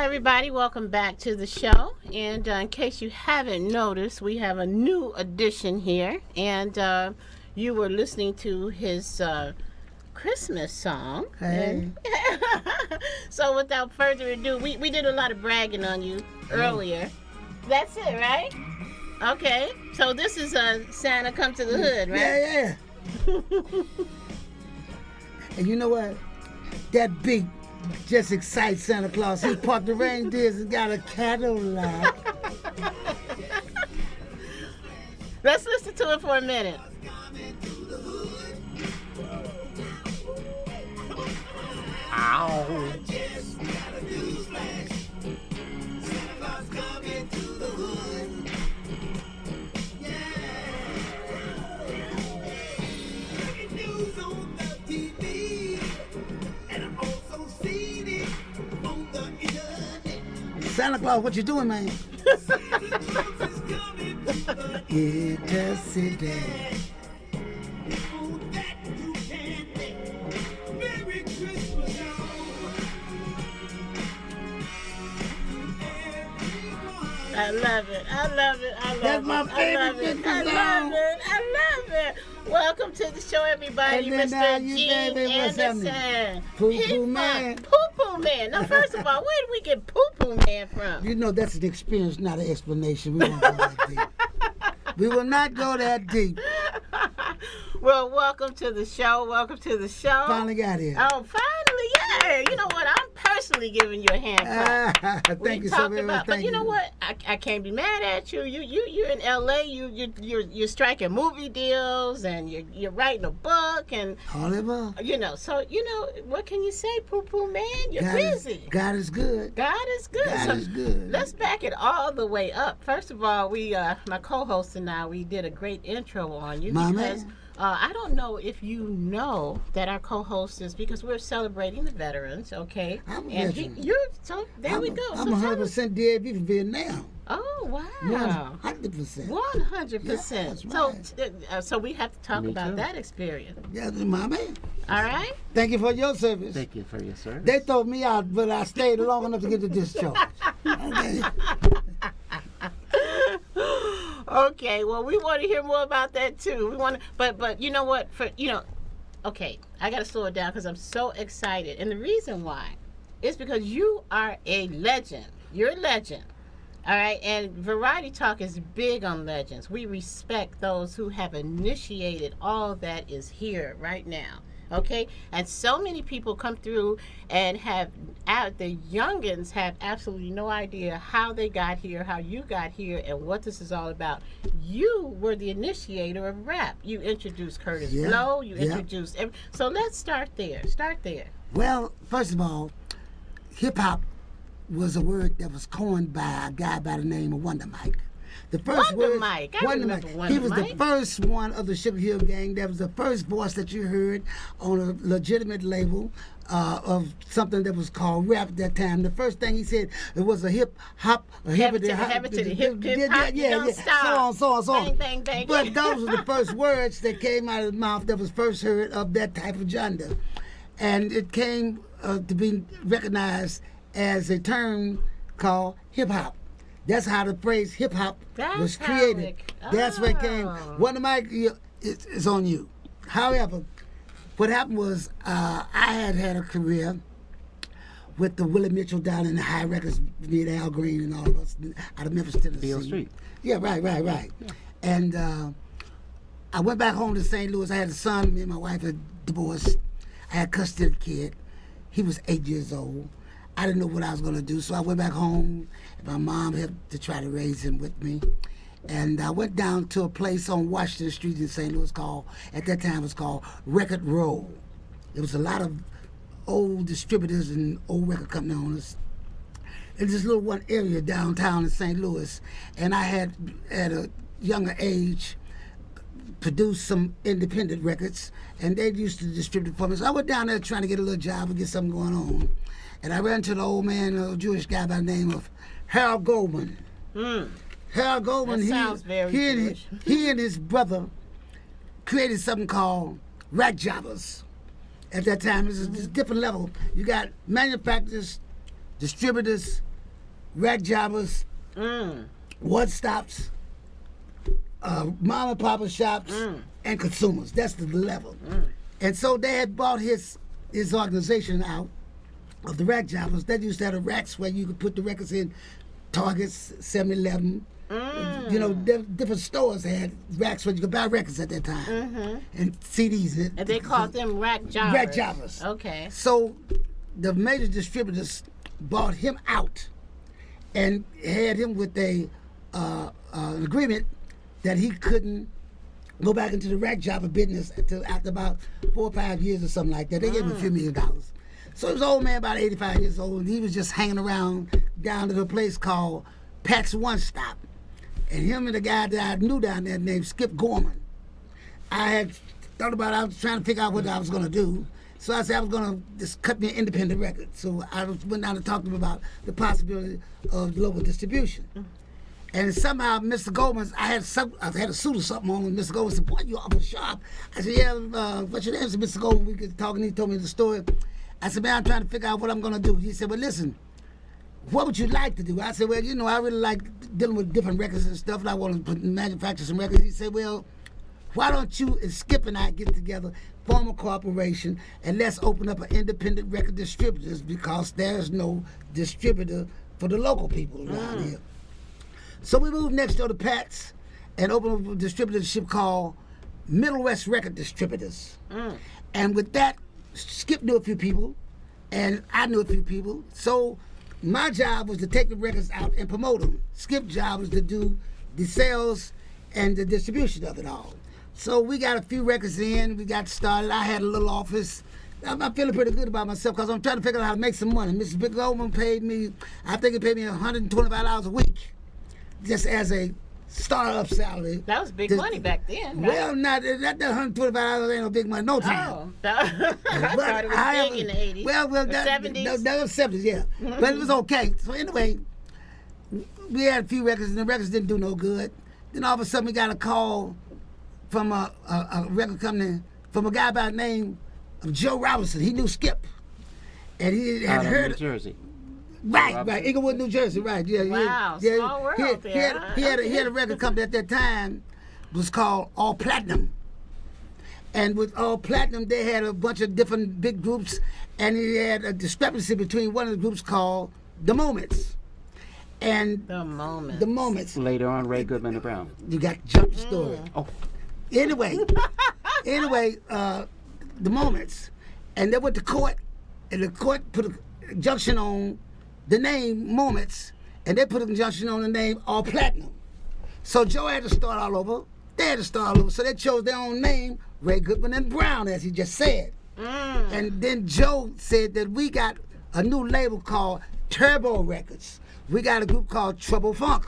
Hi, everybody. Welcome back to the show. And in case you haven't noticed, we have a new addition here. And you were listening to his Christmas song. Hey. So without further ado, we did a lot of bragging on you earlier. That's it, right? Okay. So this is Santa Come to the Hood, right? Yeah. And you know what? That beat just excites Santa Claus. He parked the reindeers and got a Cadillac. Let's listen to it for a minute. Ow. Santa Claus, what you doing, man? It does sit there. I love it. That's my favorite Christmas song. I love it. Welcome to the show, everybody. And then, Mr. you Gene baby, what's Anderson. happening? Poo-poo man. Poo-poo man. Now, first of all, where did we get poo-poo man from? You know, that's an experience, not an explanation. We won't go that deep. We will not go that deep. Well, welcome to the show. Finally got here. Oh, finally, yeah. You know what? I'm personally giving you a hand clap. Thank you so very much. But you know what? I can't be mad at you. You're in LA. You're striking movie deals and you're writing a book and all of us. So what can you say, poo poo man? You're God busy. God is good. God is good. God is good. Let's back it all the way up. First of all, we my co-host and I, we did a great intro on you because. I don't know if you know that our co-host is because we're celebrating the veterans, okay? I'm a and veteran. There we go. I'm 100% DAV from Vietnam. Oh wow! 100%. 100%. Yeah, that's right. So we have to talk about that experience. Yeah, my man. All right. Thank you for your service. Thank you for your service. They throw me out, but I stayed long enough to get the discharge. Okay. Okay, well, we want to hear more about that too. We want to, but you know what? Okay, I got to slow it down because I'm so excited, and the reason why is because you are a legend. You're a legend, all right. And Variety Talk is big on legends. We respect those who have initiated all that is here right now. Okay, and so many people come through and the youngins have absolutely no idea how they got here, how you got here, and what this is all about. You were the initiator of rap. You introduced Curtis Blow. You introduced so let's start there. Well, first of all, hip hop was a word that was coined by a guy by the name of Wonder Mike. The first Wonder Mike. I remember Wonder He was Mike. the first one of the Sugar Hill Gang. That was the first voice that you heard on a legitimate label of something that was called rap at that time. The first thing he said, it was a hip hop, a Have it to the hip hop, don't stop. So on. Bang, bang. But those were the first words that came out of his mouth that was first heard of that type of genre. And it came to be recognized as a term called hip hop. That's how the phrase hip hop was created. That's where it came. Wonder Mike, it's on you. However, what happened was I had a career with the Willie Mitchell down in the High Records, me and Al Green and all of us out of Memphis, Tennessee. Beale Street. Yeah, right. Yeah. And I went back home to St. Louis. I had a son. Me and my wife had divorced. I had custody of the kid. He was 8 years old. I didn't know what I was going to do, so I went back home. My mom helped to try to raise him with me. And I went down to a place on Washington Street in St. Louis at that time it was called Record Row. There was a lot of old distributors and old record company owners. In this little one area downtown in St. Louis. And I had, at a younger age, produced some independent records, and they used to distribute for me. So I went down there trying to get a little job and get something going on. And I ran into the old man, a Jewish guy by the name of Harold Goldman. Harold Goldman, That sounds very Jewish. He and his brother created something called Rack Jobbers. At that time, it was a different level. You got manufacturers, distributors, rack jobbers, Mm. one stops, mom and papa shops, and consumers. That's the level. And so they had bought his organization out of the rack jobbers. They used to have the racks where you could put the records in. Targets, 7-Eleven, you know, different stores had racks where you could buy records at that time, and CDs. And they called them rack jobbers. Rack jobbers. Okay. So the major distributors bought him out and had him with an agreement that he couldn't go back into the rack jobber business until after about 4 or 5 years or something like that. They gave him a few $1 million. So he was an old man, about 85 years old, and he was just hanging around down to a place called Pat's One Stop. And him and the guy that I knew down there named Skip Gorman. I had thought about it. I was trying to figure out what I was going to do. So I said I was going to just cut me an independent record. So I went down and talked to him about the possibility of local distribution. And somehow Mr. Goldman, I had a suit or something on, and Mr. Goldman said, "Boy, you awful sharp." I said, "Yeah, what's your name?" Said Mr. Goldman. We could talk, and he told me the story. I said, "Man, I'm trying to figure out what I'm going to do." He said, "Well, listen, what would you like to do?" I said, "Well, you know, I really like dealing with different records and stuff, and I want to manufacture some records." He said, "Well, why don't you and Skip and I get together, form a corporation, and let's open up an independent record distributors, because there's no distributor for the local people around here." So we moved next door to Pat's and opened up a distributorship called Middle West Record Distributors. And with that, Skip knew a few people, and I knew a few people. So my job was to take the records out and promote them. Skip's job was to do the sales and the distribution of it all. So we got a few records in, we got started. I had a little office. I'm feeling pretty good about myself because I'm trying to figure out how to make some money. Mrs. Big Goldman paid me, I think he paid me $125 a week just as a startup salary. That was big money back then, right? Well, not that $125 ain't no big money, no time. Oh, I thought it was big in the 80s. Well, the that 70s. that was 70s, yeah. But it was okay. So anyway, we had a few records, and the records didn't do no good. Then all of a sudden, we got a call from a record company from a guy by the name of Joe Robinson. He knew Skip, and he had heard New Jersey. Right, Inglewood, New Jersey, right? Yeah, Wow, small world there. He had a record company at that time, was called All Platinum, and with All Platinum, they had a bunch of different big groups, and he had a discrepancy between one of the groups called The Moments, and The Moments. The Moments. Later on, Ray Goodman and Brown. You got Jump Story. Oh, Anyway, The Moments, and they went to court, and the court put an injunction on the name Moments, and they put an injunction on the name All Platinum. So Joe had to start all over. They had to start all over. So they chose their own name, Ray Goodman and Brown, as he just said. And then Joe said that we got a new label called Turbo Records. We got a group called Trouble Funk.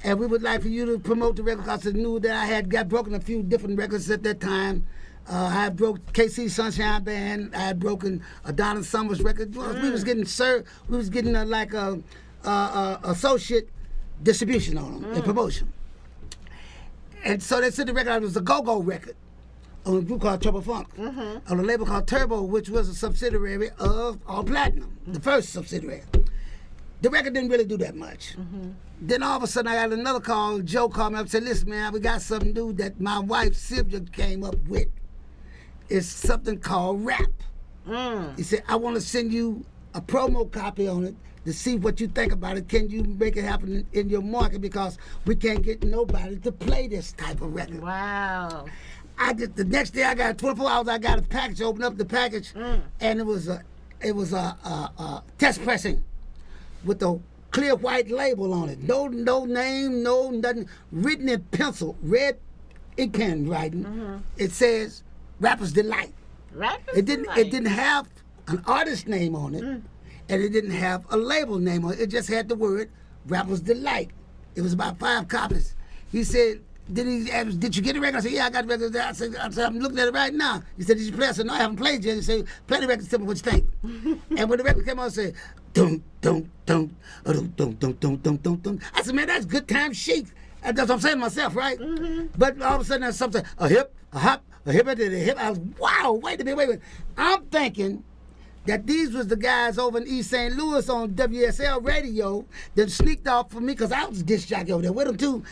And we would like for you to promote the record because I knew that I had got broken a few different records at that time. I had broke KC Sunshine Band. I had broken Donna Summers record. We was getting we was getting like a associate distribution on them and promotion. And so they said the record was a go-go record on a group called Trouble Funk, on a label called Turbo, which was a subsidiary of All Platinum, the first subsidiary. The record didn't really do that much. Then all of a sudden I got another call. Joe called me up and said, "Listen, man, we got something new that my wife Sylvia came up with. It's something called rap." He said, "I want to send you a promo copy on it to see what you think about it. Can you make it happen in your market? Because we can't get nobody to play this type of record." Wow. The next day I got 24 hours. I got a package. Opened up the package, and it was a test pressing with a clear white label on it. No name, no nothing. Written in pencil, red ink pen writing. It says Rapper's Delight. It didn't have an artist name on it, and it didn't have a label name on it. It just had the word Rapper's Delight. It was about 5 copies. He said, "Did you get the record?" I said, "Yeah, I got the record." I said, "I'm looking at it right now." He said, "Did you play?" I said, "No, I haven't played yet." He said, "Play the record, tell me what you think." And when the record came on, I said, "Dum dum dum, dum dum dum dum dum dum dum." I said, "Man, that's good time chic." That's what I'm saying to myself, right? But all of a sudden, there's something, a hip, a hop, a hip, a hip. I was, wow, wait a minute. I'm thinking that these was the guys over in East St. Louis on WSL radio that sneaked off for me because I was a disc jockey over there with them too,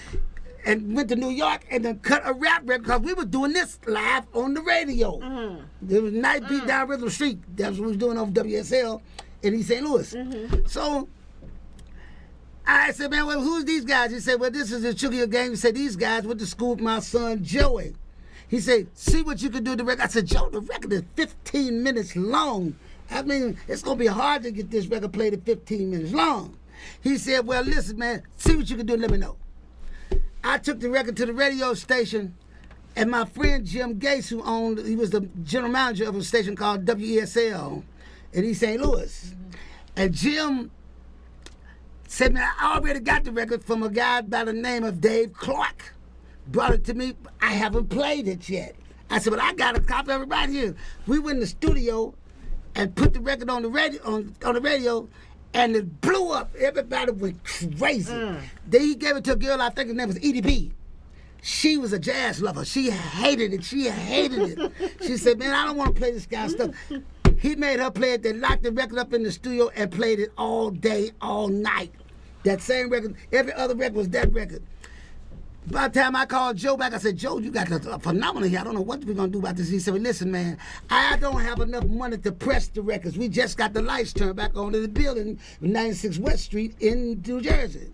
and went to New York and then cut a rap record because we were doing this live on the radio. There was Night Beat down Rhythm Street. That's what we was doing on WSL in East St. Louis. So I said, man, well, who's these guys? He said, well, this is the Sugar Hill Gang. He said, these guys went to school with my son, Joey. He said, see what you can do with the record. I said, Joe, the record is 15 minutes long. I mean, it's going to be hard to get this record played at 15 minutes long. He said, well, listen, man, see what you can do and let me know. I took the record to the radio station, and my friend Jim Gates, he was the general manager of a station called WESL in East St. Louis. And Jim said, man, I already got the record from a guy by the name of Dave Clark. Brought it to me. I haven't played it yet. I said, but I got a copy of it right here. We went in the studio and put the record on the radio, on the radio, and it blew up. Everybody went crazy. Then he gave it to a girl, I think her name was Edie B. She was a jazz lover. She hated it. She said, man, I don't want to play this guy's stuff. He made her play it. They locked the record up in the studio and played it all day, all night. That same record, every other record was that record. By the time I called Joe back, I said, Joe, you got a phenomenon here. I don't know what we're going to do about this. He said, well, listen, man, I don't have enough money to press the records. We just got the lights turned back on in the building, 96 West Street in New Jersey.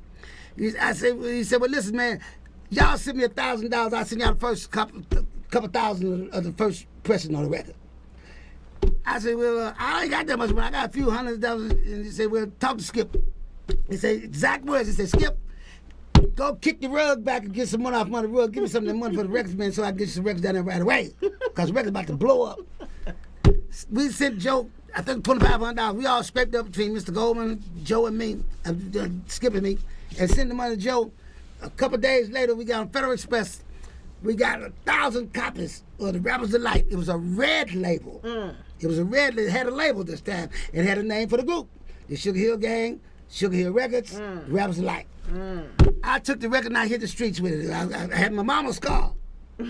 He said, well, listen, man, y'all send me $1,000. I'll send y'all the first couple thousand of the first pressing on the record. I said, well, I ain't got that much money. I got a few $100. And he said, well, talk to Skip. He said, exact words. He said, Skip, go kick the rug back and get some money off my rug. Give me some of that money for the records, man, so I can get some records down there right away. Because the record's about to blow up. We sent Joe, I think $2,500. We all scraped up between Mr. Goldman, Joe and me, Skip and me, and sent the money to Joe. A couple days later, we got on Federal Express. We got 1,000 copies of The Rapper's Delight. It was a red label. It was a red label. It had a label this time. It had a name for the group. The Sugar Hill Gang, Sugar Hill Records, The Rapper's Delight. I took the record and I hit the streets with it. I had my mama's car. I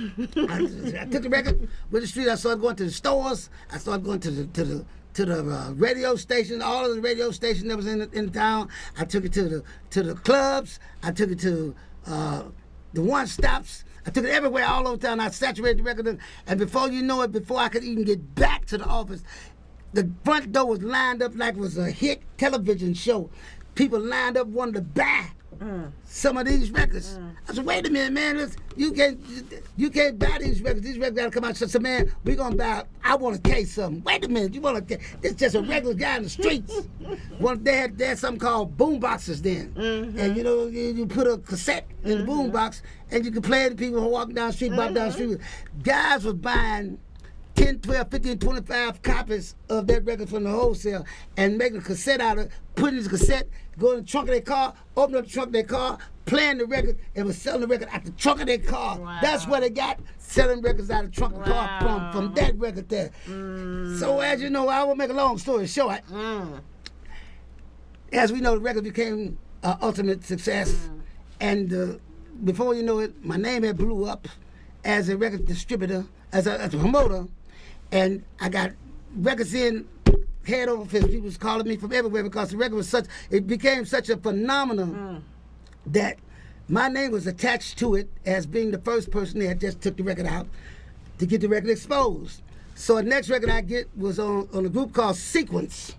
took the record with the street. I started going to the stores. I started going to the radio station, all of the radio stations that was in town. I took it to the clubs. I took it to the one stops. I took it everywhere, all over town. I saturated the record, and before you know it, before I could even get back to the office, the front door was lined up like it was a hit television show. People lined up wanting to buy some of these records. I said, wait a minute, man, you can't buy these records. These records gotta come out. So I said, man, we're gonna buy, I want a case of them. Wait a minute, you want a case? This is just a regular guy in the streets. They had something called boom boxes then. And you know, you put a cassette in the boom box and you could play it to people who are walking down the street, walking down the street. Guys were buying 10, 12, 15, 25 copies of that record from the wholesale and making a cassette out of it, putting the cassette, go in the trunk of their car, open up the trunk of their car, playing the record, and was selling the record out the trunk of their car. Wow. That's where they got selling records out of the trunk of the car from that record there. So as you know, I will make a long story short. As we know, the record became an ultimate success. And before you know it, my name had blew up as a record distributor, as a promoter. And I got records in head over fist. People was calling me from everywhere because the record was it became such a phenomenon that my name was attached to it as being the first person that just took the record out to get the record exposed. So the next record I get was on a group called Sequence.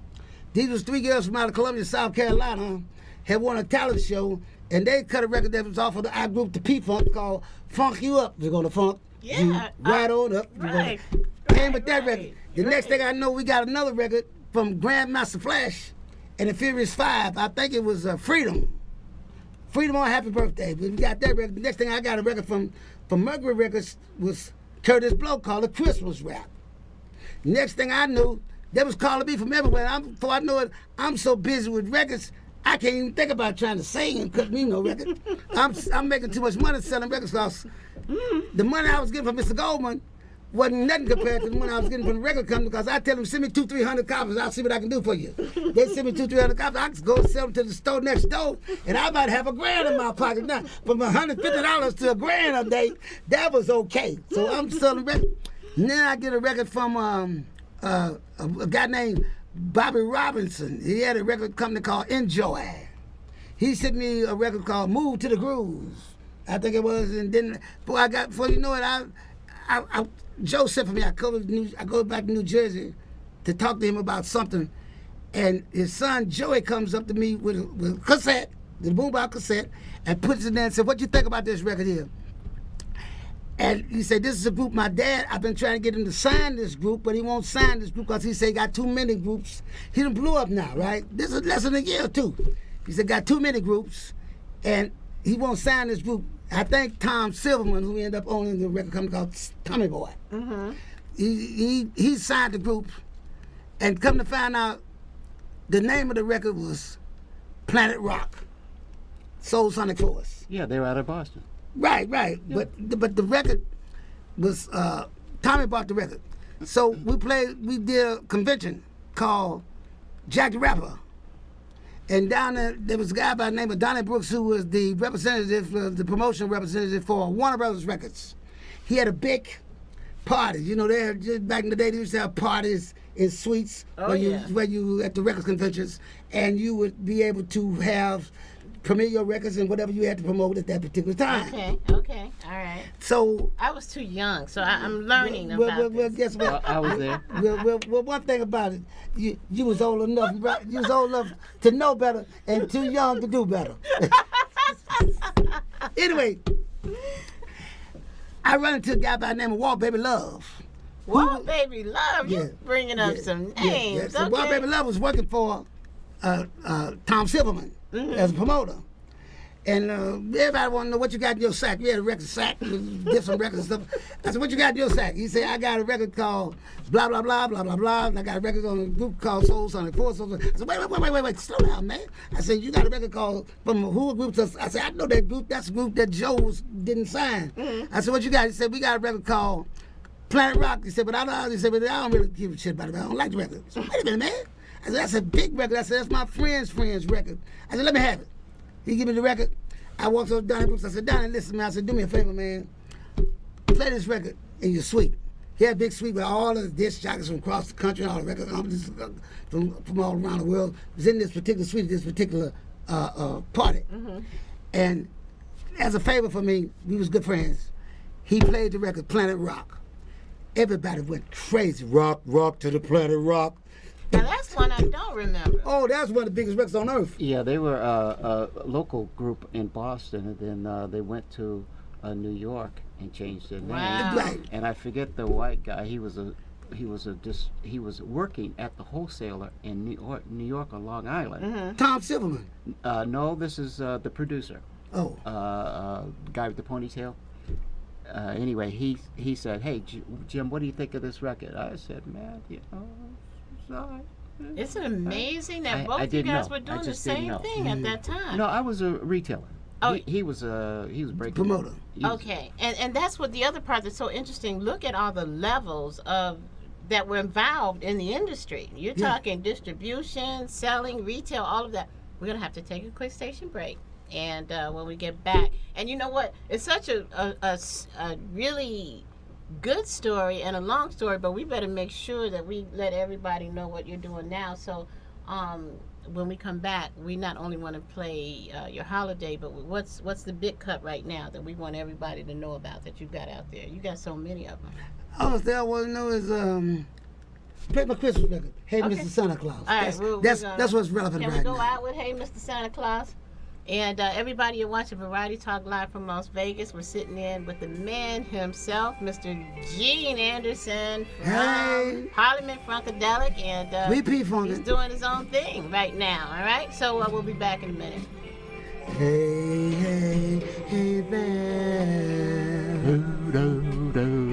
These was 3 girls from out of Columbia, South Carolina, had won a talent show, and they cut a record that was off of our group, the P-Funk, called Funk You Up. We're gonna funk you right on up. Right. Came with that record. The next thing I know, we got another record from Grandmaster Flash and the Furious 5. I think it was Freedom. Freedom on Happy Birthday. We got that record. The next thing I got a record from Mercury Records was Curtis Blow called a Christmas Rap. Next thing I knew, they was calling me from everywhere. Before I know it, I'm so busy with records, I can't even think about trying to sing and cut me no record. I'm making too much money selling records because the money I was getting from Mr. Goldman wasn't nothing compared to the money I was getting from the record company because I tell them, send me 200-300 copies, I'll see what I can do for you. They send me 200-300 copies, I can go sell them to the store next door, and I might have $1,000 in my pocket now. From $150 to $1,000 a day, that was okay. So I'm selling records. And then I get a record from a guy named Bobby Robinson. He had a record company called Enjoy. He sent me a record called Move to the Grooves, I think it was, and then before you know it, Joe sent for me. I go back to New Jersey to talk to him about something, and his son Joey comes up to me with a cassette, the boombox cassette, and puts it there and said, "What you think about this record here?" And he said, "This is a group my dad, I've been trying to get him to sign this group, but he won't sign this group because he said he got too many groups. He done blew up now, right? This is less than a year or two. He said, got too many groups, and he won't sign this group." I think Tom Silverman, who ended up owning the record company called Tommy Boy, he signed the group, and come to find out, the name of the record was Planet Rock, Soul Sonic Force. Yeah, they were out of Boston. Right. Yeah. But the record was Tommy bought the record, so we did a convention called Jack the Rapper, and down there was a guy by the name of Donnie Brooks who was the representative, the promotional representative for Warner Brothers Records. He had a big party. You know, just back in the day they used to have parties in suites where you at the record conventions, and you would be able to have premiere your records and whatever you had to promote at that particular time. Okay, all right. So I was too young, so I'm learning about well, this. guess what? I was there. Well, one thing about it, you was old enough, right? You was old enough to know better and too young to do better. Anyway, I run into a guy by the name of Walt Baby Love. Whoa, Baby Love, Yeah. you bringing up some names. So Okay. Walt Baby Love was working for Tom Silverman as a promoter. And everybody want to know what you got in your sack. We had a record sack, different records and stuff. I said, "What you got in your sack?" He said, "I got a record called blah, blah, blah, blah, blah, blah. And I got a record on a group called Soul Sonic Force." I said, wait, slow down, man. I said, "You got a record called from who group?" I said, "I know that group. That's a group that Joe didn't sign." I said, "What you got?" He said, "We got a record called Planet Rock." He said, "But I don't really give a shit about it. I don't like the record." I said, "Wait a minute, man." I said, "That's a big record." I said, "That's my friend's record." I said, "Let me have it." He give me the record. I walked over to Donnie Brooks. I said, "Donnie, listen, man." I said, "Do me a favor, man. Play this record in your suite." He had a big suite with all of the disc jockeys from across the country, all the record companies from all around the world. It was in this particular suite, this particular party. And as a favor for me, we was good friends. He played the record Planet Rock. Everybody went crazy. Rock to the planet rock. Now that's one I don't remember. Oh, that's one of the biggest records on earth. Yeah, they were a local group in Boston, and then they went to New York and changed their name. Wow. Right. And I forget the white guy. He was working at the wholesaler in New York or Long Island. Tom Silverman. No, this is the producer. Oh. Guy with the ponytail. Anyway, he said, "Hey, Jim, what do you think of this record?" I said, "Man, it's all right." Isn't it amazing that I both you didn't guys know. were doing I the just didn't same know. thing at that time? No, I was a retailer. Oh. He was breaking Promoter. he was- Okay, and that's what the other part that's so interesting. Look at all the levels of that were involved in the industry. You're Yeah. talking distribution, selling, retail, all of that. We're gonna have to take a quick station break, and when we get back, and you know what? It's such a really good story and a long story, but we better make sure that we let everybody know what you're doing now. So when we come back, we not only want to play your holiday, but what's the big cut right now that we want everybody to know about that you've got out there? You got so many of them. All I want to know is play my Christmas record. Hey, Okay. Mr. Santa Claus. All right, That's what's relevant Can right we go now. out with "Hey, Mr. Santa Claus"? And everybody, you're watching Variety Talk Live from Las Vegas. We're sitting in with the man himself, Mr. Gene Anderson from Hey. Parliament Funkadelic, and Repeat he's funkin'. doing his own thing right now. All right, so we'll be back in a minute. Hey there. Do, do, do.